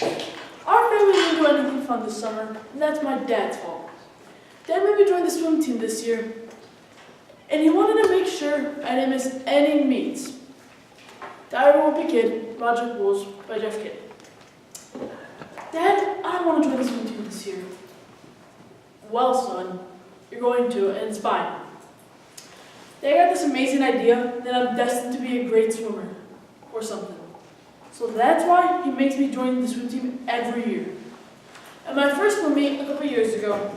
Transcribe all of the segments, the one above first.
Our family didn't do anything fun this summer, and that's my dad's fault. Dad made me join the swim team this year, and he wanted to make sure I didn't miss any meets. Diary Won't Be Kid, Logic Rules by Jeff Kidd. Dad, I don't want to join the swim team this year. Well, son, you're going to, and it's fine. Dad got this amazing idea that I'm destined to be a great swimmer, or something. So that's why he makes me join the swim team every year. At my first swim meet a couple years ago,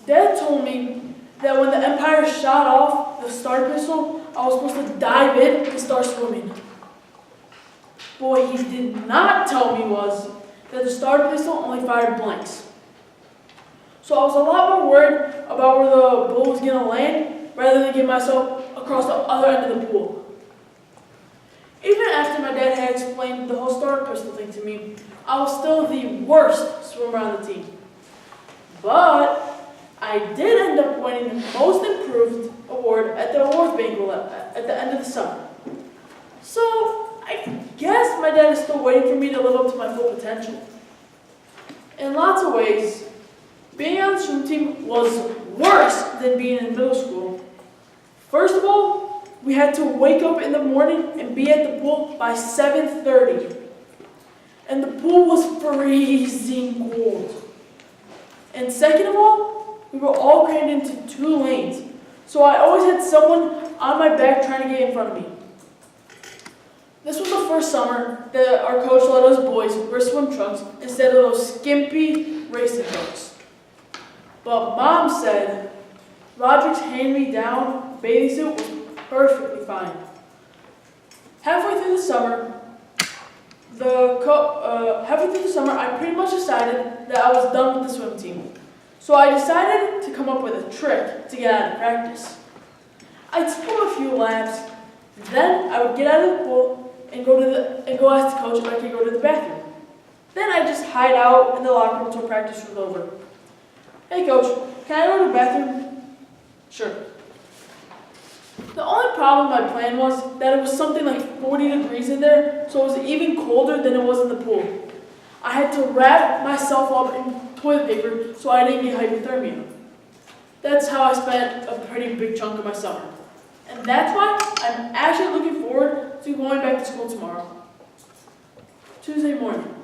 Dad told me that when the Empire shot off the star pistol, I was supposed to dive in and start swimming. But what he did not tell me was that the star pistol only fired blanks. So I was a lot more worried about where the bull was going to land rather than get myself across the other end of the pool. Even after my dad had explained the whole star pistol thing to me, I was still the worst swimmer on the team. But I did end up winning the Most Improved award at the awards banquet at the end of the summer. So I guess my dad is still waiting for me to live up to my full potential. In lots of ways, being on the swim team was worse than being in middle school. First of all, we had to wake up in the morning and be at the pool by 7:30. And the pool was freezing cold. And second of all, we were all crammed into 2 lanes. So I always had someone on my back trying to get in front of me. This was the first summer that our coach let us boys wear swim trunks instead of those skimpy racing trunks. But Mom said Roderick's hand-me-down bathing suit was perfectly fine. Halfway through the summer, I pretty much decided that I was done with the swim team. So I decided to come up with a trick to get out of practice. I'd swim a few laps, then I would get out of the pool and go ask the coach if I could go to the bathroom. Then I'd just hide out in the locker room until practice was over. Hey coach, can I go to the bathroom? Sure. The only problem with my plan was that it was something like 40 degrees in there, so it was even colder than it was in the pool. I had to wrap myself up in toilet paper so I didn't get hypothermia. That's how I spent a pretty big chunk of my summer. And that's why I'm actually looking forward to going back to school tomorrow. Tuesday morning.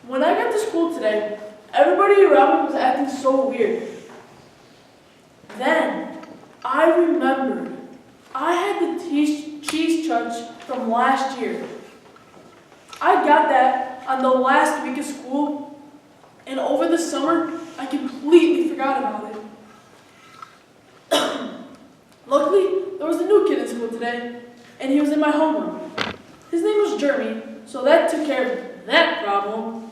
When I got to school today, everybody around me was acting so weird. Then I remembered I had the cheese chunch from last year. I got that on the last week of school, and over the summer, I completely forgot about it. Luckily, there was a new kid in school today, and he was in my homeroom. His name was Jeremy, so that took care of that problem.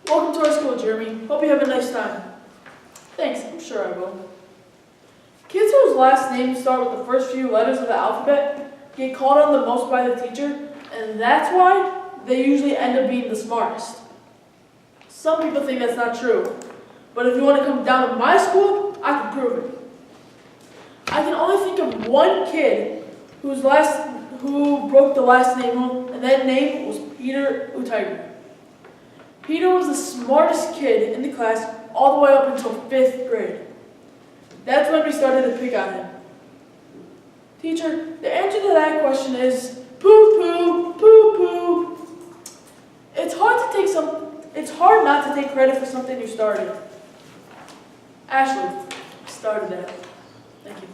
Welcome to our school, Jeremy. Hope you have a nice time. Thanks, I'm sure I will. Kids whose last names start with the first few letters of the alphabet get called on the most by the teacher, and that's why they usually end up being the smartest. Some people think that's not true, but if you want to come down to my school, I can prove it. I can only think of one kid who broke the last name rule, and that name was Peter Utiger. Peter was the smartest kid in the class all the way up until 5th grade. That's when we started to pick on him. Teacher, the answer to that question is poo-poo, poo-poo. It's hard not to take credit for something you started. Ashley started that. Thank you.